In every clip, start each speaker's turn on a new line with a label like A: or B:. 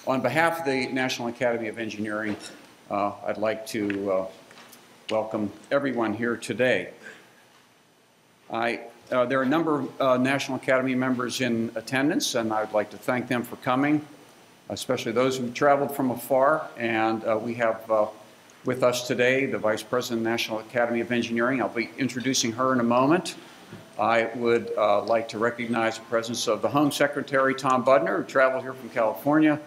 A: On behalf of the National Academy of Engineering, I'd like to welcome everyone here today. There are a number of National Academy members in attendance, and I'd like to thank them for coming, especially those who traveled from afar. And we have with us today the Vice President of the National Academy of Engineering. I'll be introducing her in a moment. I would like to recognize the presence of the Home Secretary, Tom Budner, who traveled here from California,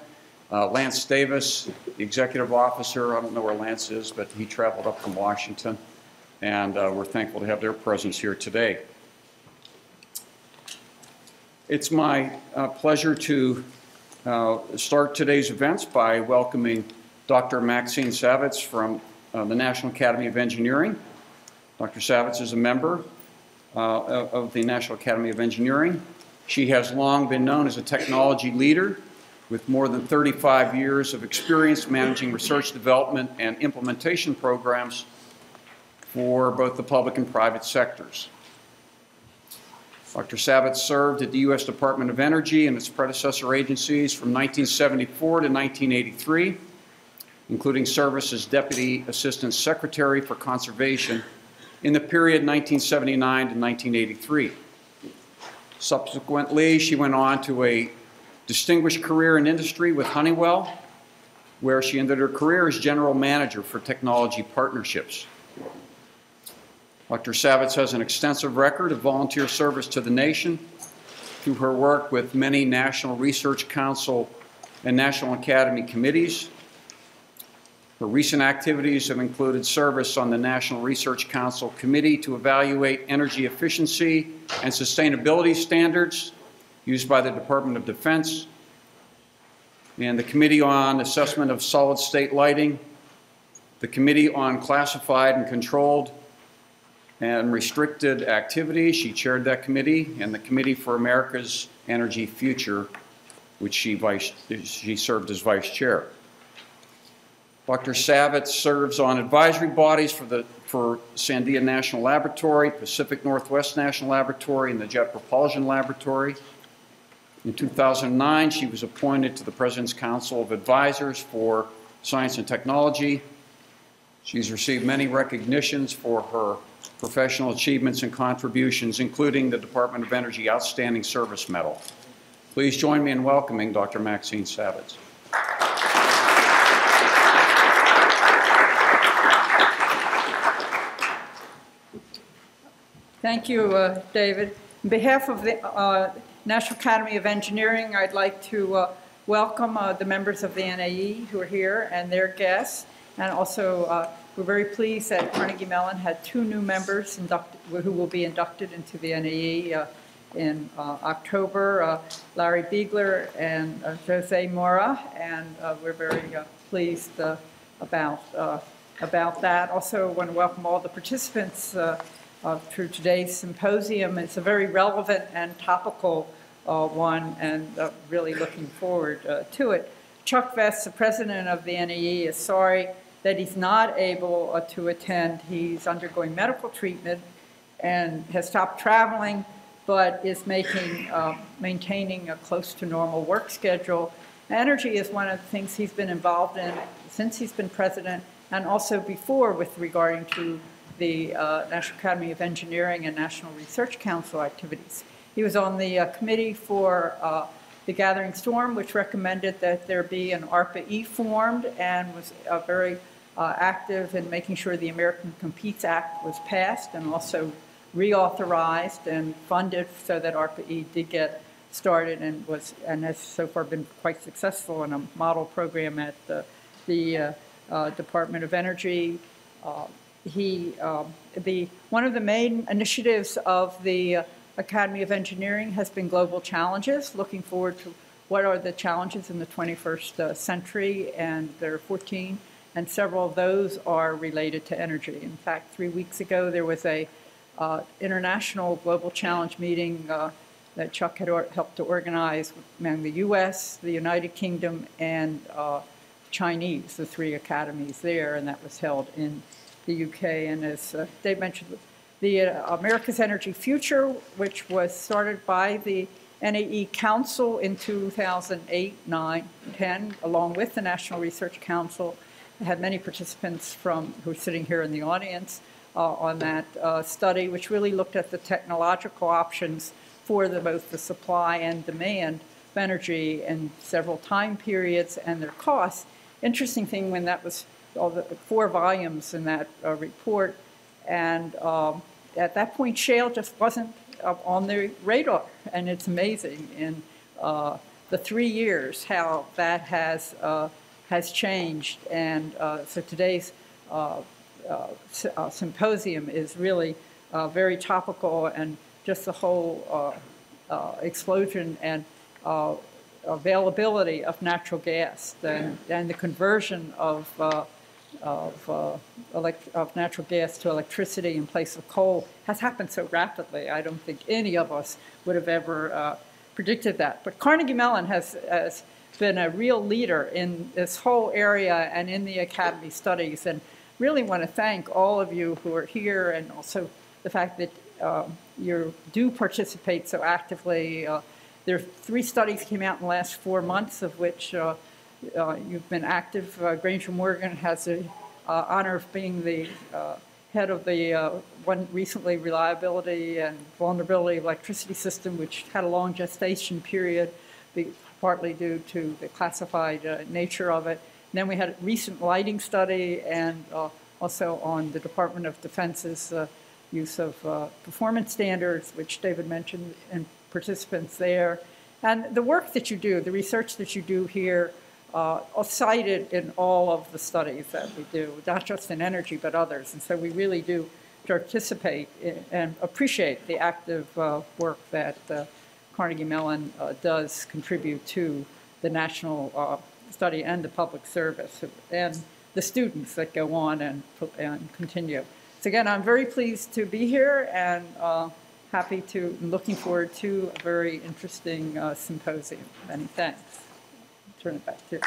A: Lance Davis, the Executive Officer. I don't know where Lance is, but he traveled up from Washington, and we're thankful to have their presence here today. It's my pleasure to start today's events by welcoming Dr. Maxine Savitz from the National Academy of Engineering. Dr. Savitz is a member of the National Academy of Engineering. She has long been known as a technology leader with more than 35 years of experience managing research, development, and implementation programs for both the public and private sectors. Dr. Savitz served at the U.S. Department of Energy and its predecessor agencies from 1974 to 1983, including service as Deputy Assistant Secretary for Conservation in the period 1979 to 1983. Subsequently, she went on to a distinguished career in industry with Honeywell, where she ended her career as General Manager for Technology Partnerships. Dr. Savitz has an extensive record of volunteer service to the nation through her work with many National Research Council and National Academy committees. Her recent activities have included service on the National Research Council Committee to evaluate energy efficiency and sustainability standards used by the Department of Defense, and the Committee on Assessment of Solid-State Lighting, the Committee on Classified and Controlled and Restricted Activities. She chaired that committee, and the Committee for America's Energy Future, which she served as Vice Chair. Dr. Savitz serves on advisory bodies for Sandia National Laboratory, Pacific Northwest National Laboratory, and the Jet Propulsion Laboratory. In 2009, she was appointed to the President's Council of Advisors for Science and Technology. She's received many recognitions for her professional achievements and contributions, including the Department of Energy Outstanding Service Medal. Please join me in welcoming Dr. Maxine Savitz.
B: Thank you, David. On behalf of the National Academy of Engineering, I'd like to welcome the members of the NAE who are here and their guests. And also, we're very pleased that Carnegie Mellon had 2 new members who will be inducted into the NAE in October, Larry Biegler and Jose Mora, and we're very pleased about that. Also, I want to welcome all the participants through today's symposium. It's a very relevant and topical one, and really looking forward to it. Chuck Vest, the president of the NAE, is sorry that he's not able to attend. He's undergoing medical treatment and has stopped traveling, but is maintaining a close to normal work schedule. Energy is one of the things he's been involved in since he's been president, and also before with regarding to the National Academy of Engineering and National Research Council activities. He was on the committee for the Gathering Storm, which recommended that there be an ARPA-E formed, and was very active in making sure the American Competes Act was passed and also reauthorized and funded so that ARPA-E did get started and has so far been quite successful in a model program at the Department of Energy. One of the main initiatives of the Academy of Engineering has been global challenges, looking forward to what are the challenges in the 21st century, and there are 14, and several of those are related to energy. In fact, 3 weeks ago, there was a international global challenge meeting that Chuck had helped to organize among the U.S., the United Kingdom, and Chinese, the 3 academies there, and that was held in the UK. And as Dave mentioned, the America's Energy Future, which was started by the NAE Council in 2008, 9, 10, along with the National Research Council. I had many participants who are sitting here in the audience on that study, which really looked at the technological options for both the supply and demand of energy in several time periods and their costs. Interesting thing when that was all the 4 volumes in that report, and at that point shale just wasn't on the radar, and it's amazing in the 3 years how that has changed. And so today's symposium is really very topical, and just the whole explosion and availability of natural gas and the conversion of natural gas to electricity in place of coal has happened so rapidly. I don't think any of us would have ever predicted that. But Carnegie Mellon has been a real leader in this whole area and in the Academy studies, and really want to thank all of you who are here, and also the fact that you do participate so actively. There are 3 studies came out in the last 4 months, of which you've been active. Granger Morgan has the honor of being the head of the one recently reliability and vulnerability of electricity system, which had a long gestation period, partly due to the classified nature of it. And then we had a recent lighting study, and also on the Department of Defense's use of performance standards, which David mentioned, and participants there. And the work that you do, the research that you do here, are cited in all of the studies that we do, not just in energy, but others. And so we really do participate in, and appreciate the active work that Carnegie Mellon does contribute to the national study and the public service, and the students that go on and continue. So again, I'm very pleased to be here, and looking forward to a very interesting symposium. Many thanks. Turn it back to you.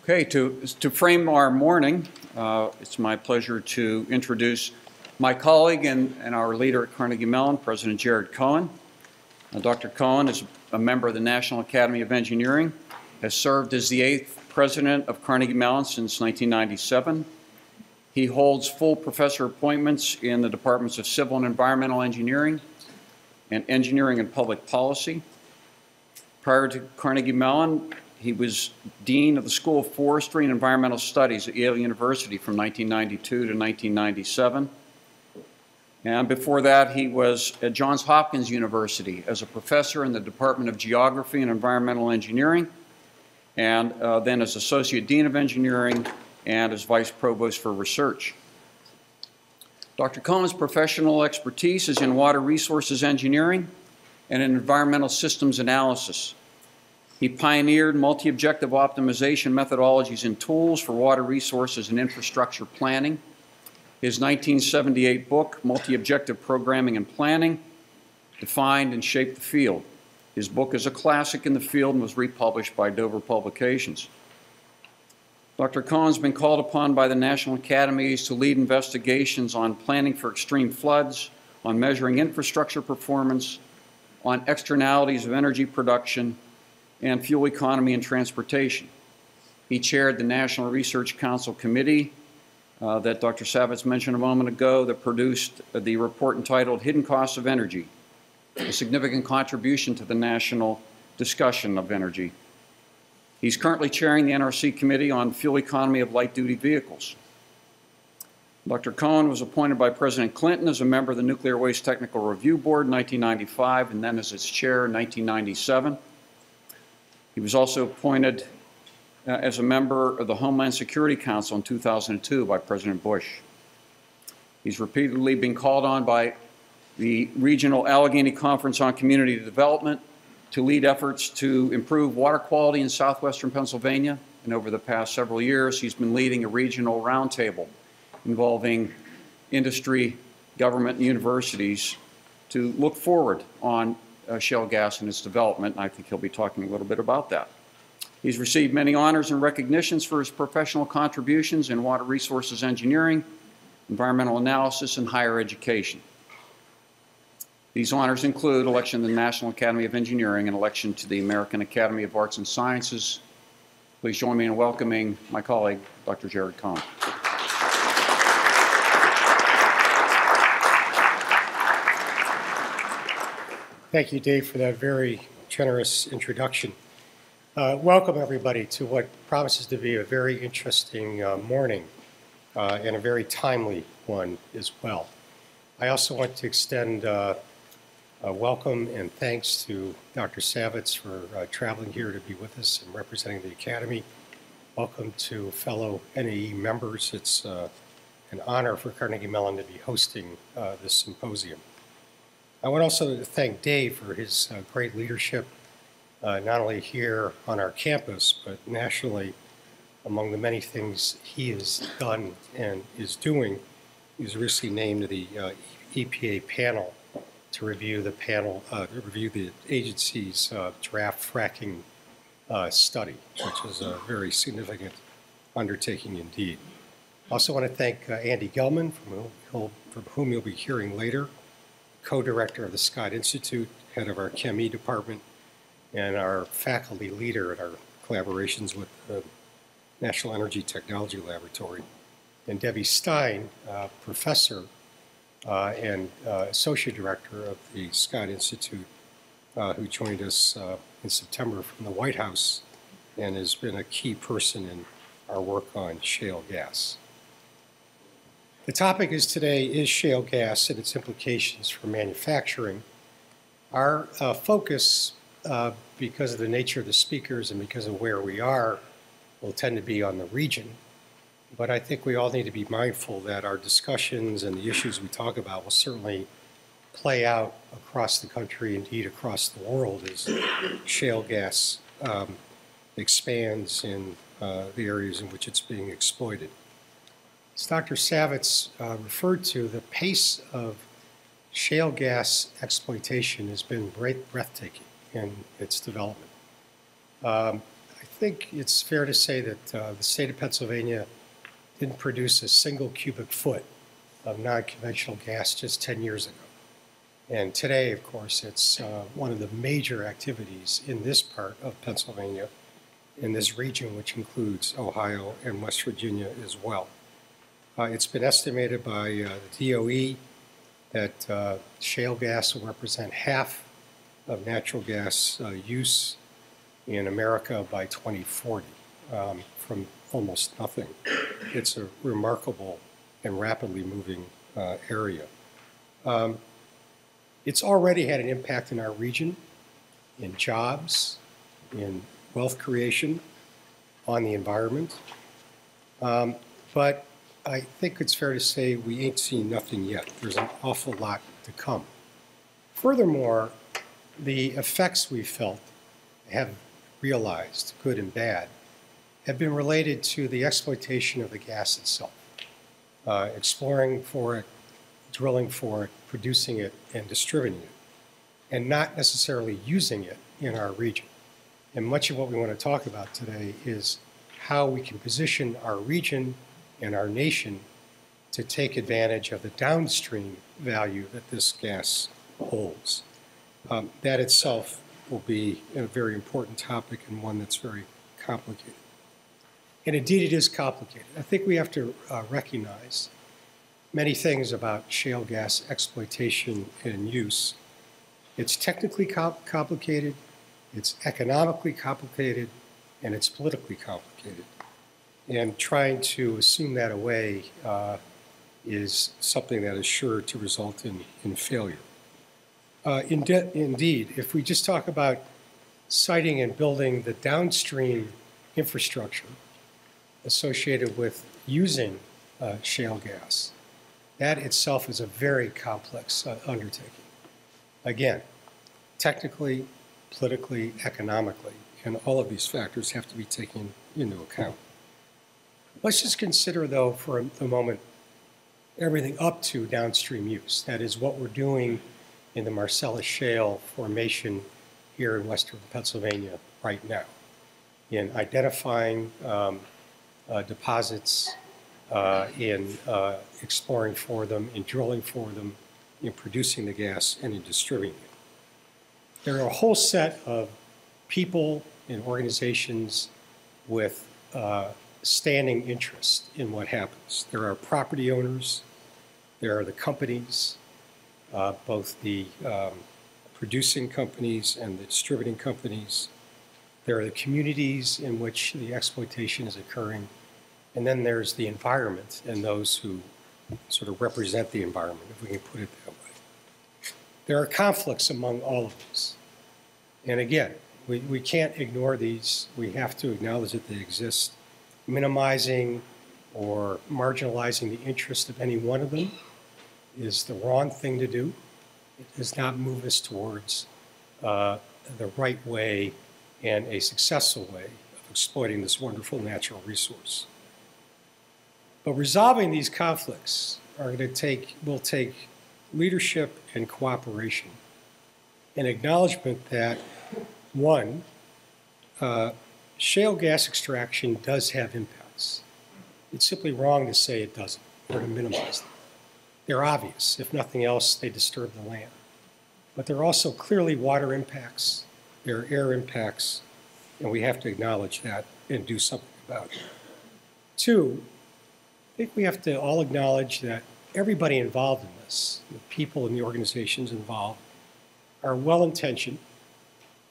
A: Okay, to frame our morning, it's my pleasure to introduce my colleague and our leader at Carnegie Mellon, President Jared Cohen. Dr. Cohen is a member of the National Academy of Engineering, has served as the 8th president of Carnegie Mellon since 1997. He holds full professor appointments in the departments of Civil and Environmental Engineering and Engineering and Public Policy. Prior to Carnegie Mellon, he was Dean of the School of Forestry and Environmental Studies at Yale University from 1992 to 1997. And before that, he was at Johns Hopkins University as a professor in the Department of Geography and Environmental Engineering, and then as Associate Dean of Engineering and as Vice Provost for Research. Dr. Cohen's professional expertise is in water resources engineering and in environmental systems analysis. He pioneered multi-objective optimization methodologies and tools for water resources and infrastructure planning. His 1978 book, Multi-Objective Programming and Planning, defined and shaped the field. His book is a classic in the field and was republished by Dover Publications. Dr. Cohen's been called upon by the National Academies to lead investigations on planning for extreme floods, on measuring infrastructure performance, on externalities of energy production, and fuel economy and transportation. He chaired the National Research Council Committee that Dr. Savitz mentioned a moment ago, that produced the report entitled Hidden Costs of Energy, a significant contribution to the national discussion of energy. He's currently chairing the NRC Committee on Fuel Economy of Light-Duty Vehicles. Dr. Cohen was appointed by President Clinton as a member of the Nuclear Waste Technical Review Board in 1995, and then as its chair in 1997. He was also appointed as a member of the Homeland Security Council in 2002 by President Bush. He's repeatedly been called on by the Regional Allegheny Conference on Community Development to lead efforts to improve water quality in southwestern Pennsylvania. And over the past several years, he's been leading a regional roundtable involving industry, government, and universities to look forward on shale gas and its development, and I think he'll be talking a little bit about that. He's received many honors and recognitions for his professional contributions in water resources engineering, environmental analysis, and higher education. These honors include election to the National Academy of Engineering and election to the American Academy of Arts and Sciences. Please join me in welcoming my colleague, Dr. Jared Cohen.
C: Thank you, Dave, for that very generous introduction. Welcome, everybody, to what promises to be a very interesting morning and a very timely one as well. I also want to extend a welcome and thanks to Dr. Savitz for traveling here to be with us and representing the Academy. Welcome to fellow NAE members. It's an honor for Carnegie Mellon to be hosting this symposium. I want also to thank Dave for his great leadership, not only here on our campus, but nationally. Among the many things he has done and is doing, he was recently named to the EPA panel to review the agency's draft fracking study, which is a very significant undertaking indeed. I also want to thank Andy Gelman, from whom you'll be hearing later, co-director of the Scott Institute, head of our ChemE department, and our faculty leader at our collaborations with the National Energy Technology Laboratory, and Debbie Stein, professor and associate director of the Scott Institute, who joined us in September from the White House and has been a key person in our work on shale gas. The topic today is shale gas and its implications for manufacturing. Our focus, because of the nature of the speakers and because of where we are, will tend to be on the region. But I think we all need to be mindful that our discussions and the issues we talk about will certainly play out across the country, indeed across the world, as shale gas expands in the areas in which it's being exploited. As Dr. Savitz referred to, the pace of shale gas exploitation has been breathtaking in its development. I think it's fair to say that the state of Pennsylvania didn't produce a single cubic foot of non-conventional gas just 10 years ago. And today, of course, it's one of the major activities in this part of Pennsylvania, in this region, which includes Ohio and West Virginia as well. It's been estimated by the DOE that shale gas will represent half of natural gas use in America by 2040, from almost nothing. It's a remarkable and rapidly moving area. It's already had an impact in our region, in jobs, in wealth creation, on the environment. But I think it's fair to say we ain't seen nothing yet. There's an awful lot to come. Furthermore, the effects we felt, have realized, good and bad, have been related to the exploitation of the gas itself. Exploring for it, drilling for it, producing it, and distributing it, and not necessarily using it in our region. And much of what we want to talk about today is how we can position our region and our nation to take advantage of the downstream value that this gas holds. That itself will be a very important topic and one that's very complicated. And indeed, it is complicated. I think we have to recognize many things about shale gas exploitation and use. It's technically complicated, it's economically complicated, and it's politically complicated. And trying to assume that away is something that is sure to result in failure. Indeed, if we just talk about siting and building the downstream infrastructure associated with using shale gas, that itself is a very complex undertaking. Again, technically, politically, economically, and all of these factors have to be taken into account. Let's just consider, though, for a moment, everything up to downstream use. That is what we're doing in the Marcellus Shale formation here in western Pennsylvania right now. in identifying deposits, in exploring for them, in drilling for them, in producing the gas, and in distributing it. There are a whole set of people and organizations with standing interest in what happens. There are property owners, there are the companies, both the producing companies and the distributing companies. There are the communities in which the exploitation is occurring. And then there's the environment and those who sort of represent the environment, if we can put it that way. There are conflicts among all of these. And again, we can't ignore these. We have to acknowledge that they exist. Minimizing or marginalizing the interest of any one of them is the wrong thing to do. It does not move us towards the right way and a successful way of exploiting this wonderful natural resource. But resolving these conflicts will take leadership and cooperation, and acknowledgement that, one, shale gas extraction does have impacts. It's simply wrong to say it doesn't, or to minimize them. They're obvious. If nothing else, they disturb the land. But there are also clearly water impacts, there are air impacts, and we have to acknowledge that and do something about it. Two, I think we have to all acknowledge that everybody involved in this, the people and the organizations involved, are well-intentioned,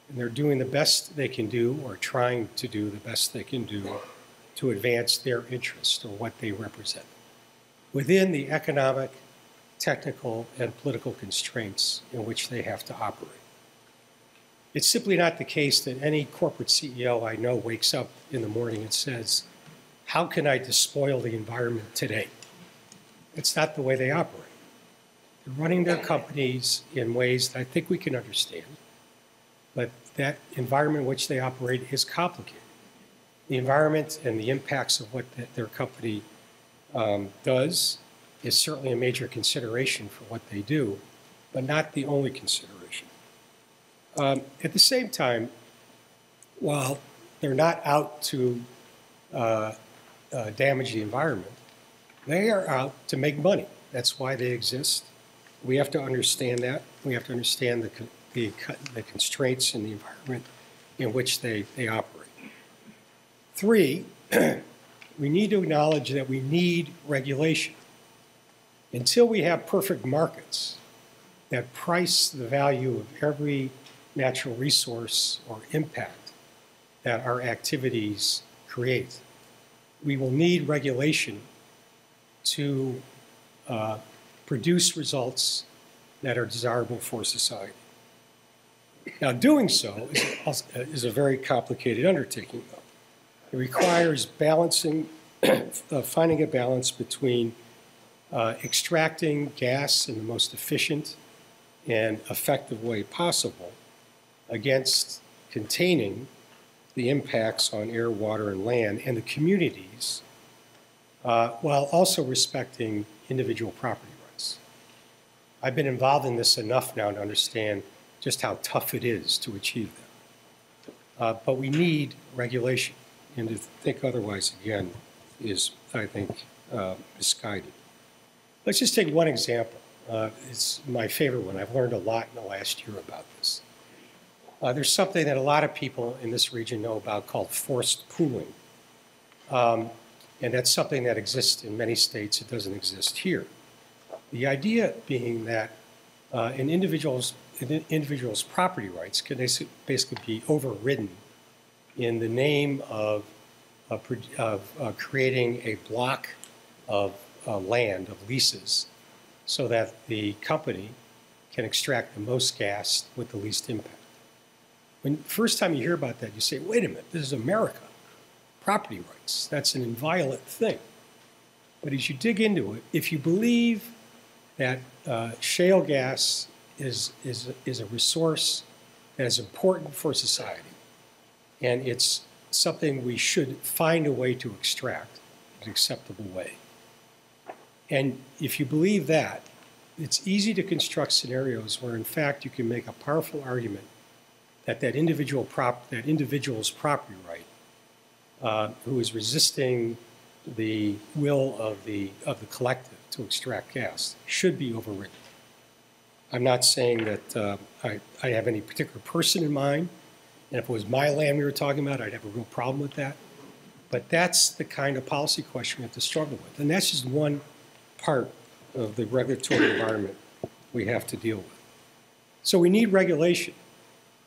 C: and they're doing the best they can do, or trying to do the best they can do to advance their interests or what they represent, within the economic, technical, and political constraints in which they have to operate. It's simply not the case that any corporate CEO I know wakes up in the morning and says, how can I despoil the environment today? It's not the way they operate. They're running their companies in ways that I think we can understand, but that environment in which they operate is complicated. The environment and the impacts of what their company does is certainly a major consideration for what they do, but not the only consideration. At the same time, while they're not out to damage the environment, they are out to make money. That's why they exist. We have to understand that. We have to understand the constraints in the environment in which they operate. Three, we need to acknowledge that we need regulation. Until we have perfect markets that price the value of every natural resource or impact that our activities create, we will need regulation to produce results that are desirable for society. Now, doing so is a very complicated undertaking, though. It requires balancing, finding a balance between extracting gas in the most efficient and effective way possible against containing the impacts on air, water, and land and the communities, while also respecting individual property rights. I've been involved in this enough now to understand just how tough it is to achieve that. But we need regulation, and to think otherwise, again, is, I think, misguided. Let's just take one example. It's my favorite one. I've learned a lot in the last year about this. There's something that a lot of people in this region know about called forced pooling. And that's something that exists in many states. It doesn't exist here. The idea being that an individual's property rights can basically be overridden in the name of creating a block of land, of leases, so that the company can extract the most gas with the least impact. When the first time you hear about that, you say, wait a minute, this is America. Property rights, that's an inviolate thing. But as you dig into it, if you believe that shale gas is a resource that is important for society, and it's something we should find a way to extract in an acceptable way, and if you believe that, it's easy to construct scenarios where, in fact, you can make a powerful argument that that individual's property right who is resisting the will of the collective to extract gas should be overridden. I'm not saying that I have any particular person in mind, and if it was my land we were talking about, I'd have a real problem with that. But that's the kind of policy question we have to struggle with, and that's just one part of the regulatory environment we have to deal with. So we need regulation,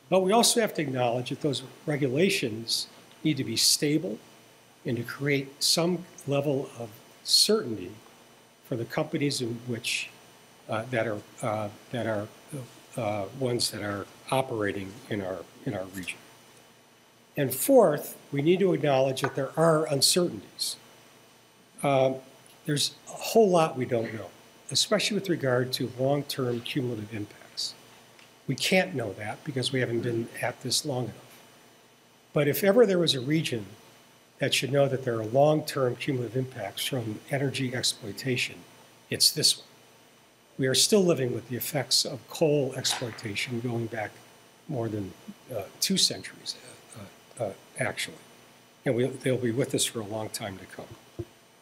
C: but we also have to acknowledge that those regulations need to be stable and to create some level of certainty for the companies in which that are ones that are operating in our region. And fourth, we need to acknowledge that there are uncertainties. There's a whole lot we don't know, especially with regard to long-term cumulative impacts. We can't know that because we haven't been at this long enough. But if ever there was a region that should know that there are long-term cumulative impacts from energy exploitation, it's this one. We are still living with the effects of coal exploitation going back more than 2 centuries, actually. And they'll be with us for a long time to come.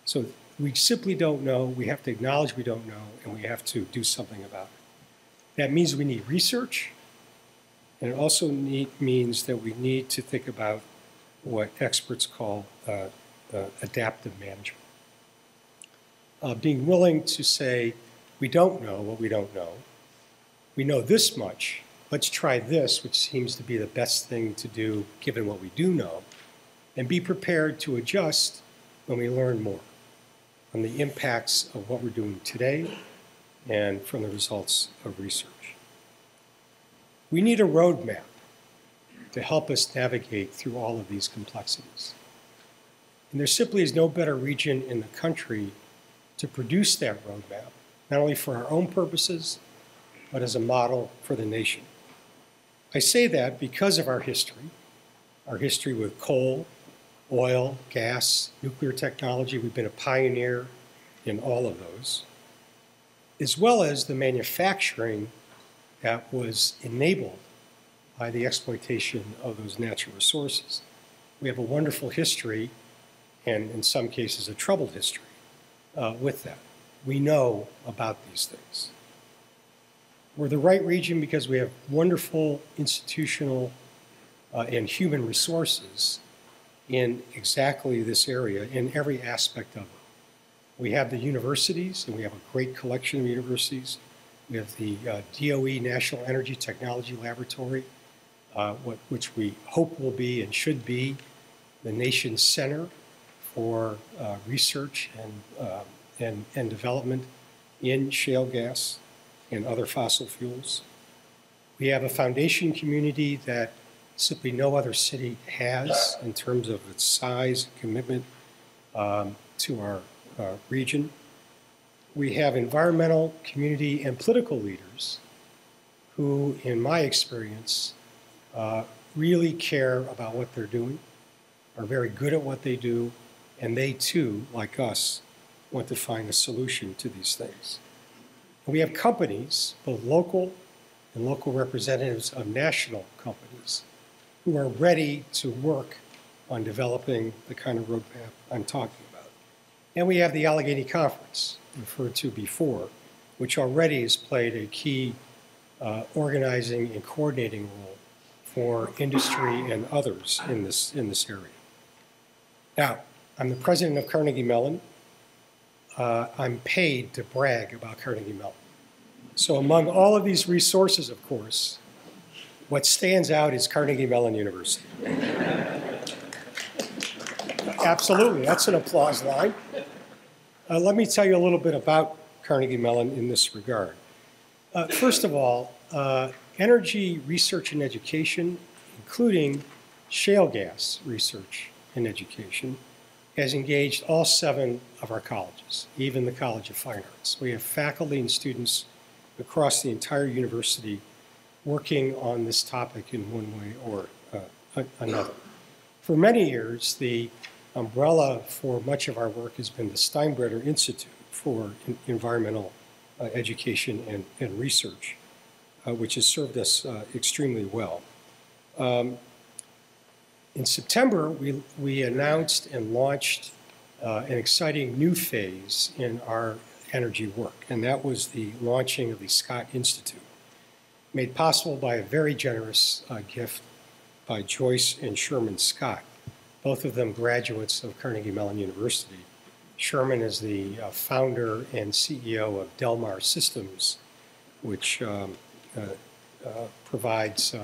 C: So we simply don't know. We have to acknowledge we don't know, and we have to do something about it. That means we need research, and it also means that we need to think about what experts call adaptive management. Being willing to say, we don't know what we don't know. We know this much. Let's try this, which seems to be the best thing to do given what we do know, and be prepared to adjust when we learn more on the impacts of what we're doing today and from the results of research. We need a roadmap to help us navigate through all of these complexities. And there simply is no better region in the country to produce that roadmap, not only for our own purposes, but as a model for the nation. I say that because of our history with coal, oil, gas, nuclear technology. We've been a pioneer in all of those, as well as the manufacturing that was enabled by the exploitation of those natural resources. We have a wonderful history, and in some cases a troubled history with that. We know about these things. We're the right region because we have wonderful institutional and human resources in exactly this area, in every aspect of it. We have the universities, and we have a great collection of universities. We have the DOE National Energy Technology Laboratory, which we hope will be and should be the nation's center for research and development in shale gas and other fossil fuels. We have a foundation community that simply no other city has in terms of its size and commitment to our region. We have environmental, community, and political leaders who, in my experience, really care about what they're doing, are very good at what they do, and they too, like us, want to find a solution to these things. And we have companies, both local and local representatives of national companies, who are ready to work on developing the kind of roadmap I'm talking about. And we have the Allegheny Conference, referred to before, which already has played a key organizing and coordinating role for industry and others in this area. Now, I'm the president of Carnegie Mellon. I'm paid to brag about Carnegie Mellon. So among all of these resources, of course, what stands out is Carnegie Mellon University. Absolutely, that's an applause line. Let me tell you a little bit about Carnegie Mellon in this regard. First of all, energy research and education, including shale gas research and education, has engaged all 7 of our colleges, even the College of Fine Arts. We have faculty and students across the entire university working on this topic in one way or another. For many years, the umbrella for much of our work has been the Steinbrenner Institute for Environmental Education and Research, which has served us extremely well. In September, we announced and launched an exciting new phase in our energy work, and that was the launching of the Scott Institute, made possible by a very generous gift by Joyce and Sherman Scott, both of them graduates of Carnegie Mellon University. Sherman is the founder and CEO of Delmar Systems, which provides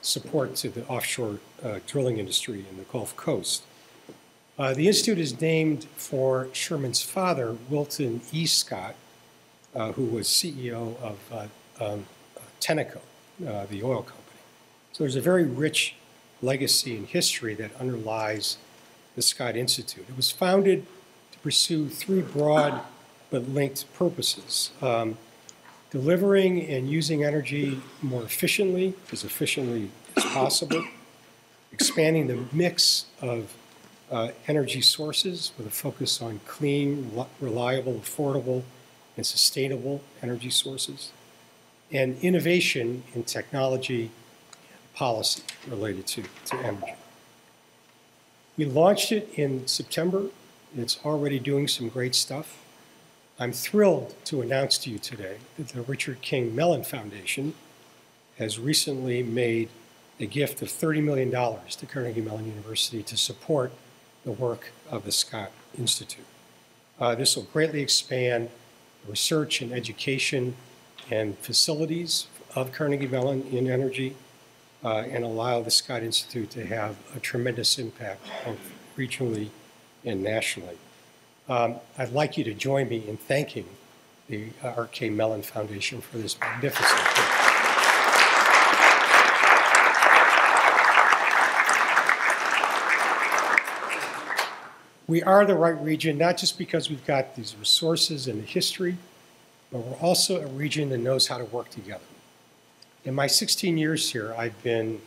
C: support to the offshore drilling industry in the Gulf Coast. The Institute is named for Sherman's father, Wilton E. Scott, who was CEO of Tenneco, the oil company. So there's a very rich legacy and history that underlies the Scott Institute. It was founded to pursue three broad but linked purposes: delivering and using energy more efficiently as possible, expanding the mix of energy sources with a focus on clean, reliable, affordable, and sustainable energy sources, and innovation in technology and policy related to energy. We launched it in September. It's already doing some great stuff. I'm thrilled to announce to you today that the Richard King Mellon Foundation has recently made a gift of $30 million to Carnegie Mellon University to support the work of the Scott Institute. This will greatly expand research and education and facilities of Carnegie Mellon in energy and allow the Scott Institute to have a tremendous impact both regionally and nationally. I'd like you to join me in thanking the R.K. Mellon Foundation for this magnificent gift. We are the right region, not just because we've got these resources and the history, but we're also a region that knows how to work together. In my 16 years here, I've been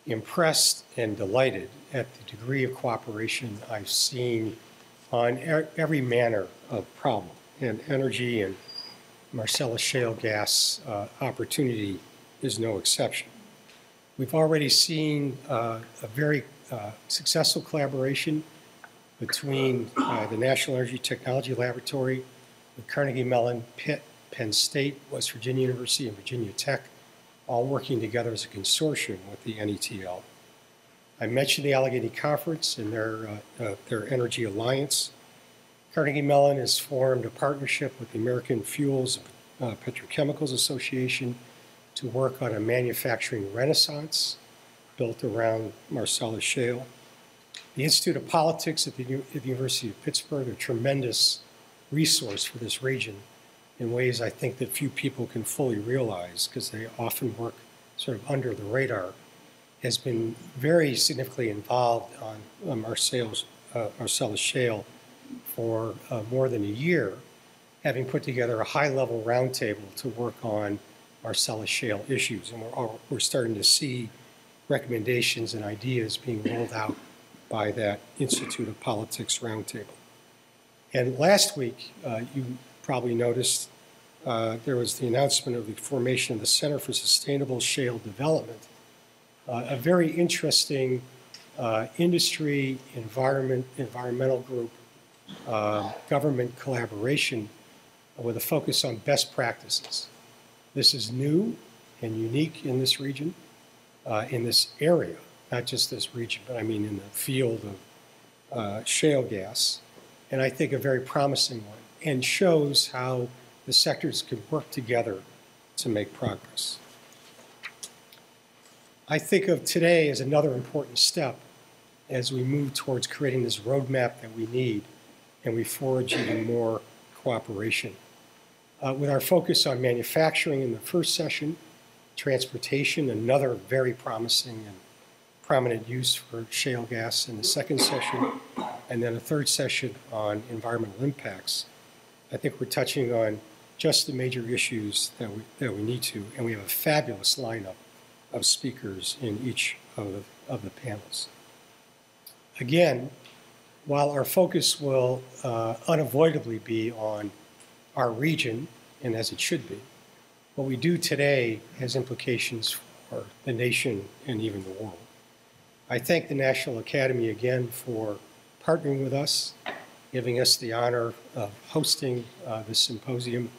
C: impressed and delighted at the degree of cooperation I've seen on every manner of problem, and energy and Marcellus shale gas opportunity is no exception. We've already seen a very successful collaboration between the National Energy Technology Laboratory, the Carnegie Mellon, Pitt, Penn State, West Virginia University, and Virginia Tech, all working together as a consortium with the NETL. I mentioned the Allegheny Conference and their Energy Alliance. Carnegie Mellon has formed a partnership with the American Fuels Petrochemicals Association to work on a manufacturing renaissance built around Marcellus Shale. The Institute of Politics at the University of Pittsburgh, a tremendous resource for this region in ways I think that few people can fully realize because they often work sort of under the radar, has been very significantly involved on Marcellus Shale for more than a year, having put together a high-level roundtable to work on Marcellus Shale issues. And we're starting to see recommendations and ideas being rolled out by that Institute of Politics roundtable. And last week, you probably noticed there was the announcement of the formation of the Center for Sustainable Shale Development, a very interesting industry, environmental group, government collaboration with a focus on best practices. This is new and unique in this region, in this area, not just this region, but I mean in the field of shale gas, and I think a very promising one, and shows how the sectors can work together to make progress. I think of today as another important step as we move towards creating this roadmap that we need and we forge even more cooperation. With our focus on manufacturing in the first session, transportation, another very promising and prominent use for shale gas in the second session, and then a third session on environmental impacts, I think we're touching on just the major issues that we need to, and we have a fabulous lineup of speakers in each of the panels. Again, while our focus will unavoidably be on our region, and as it should be, what we do today has implications for the nation and even the world. I thank the National Academy again for partnering with us, giving us the honor of hosting this symposium,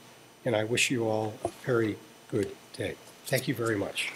C: and I wish you all a very good day. Thank you very much.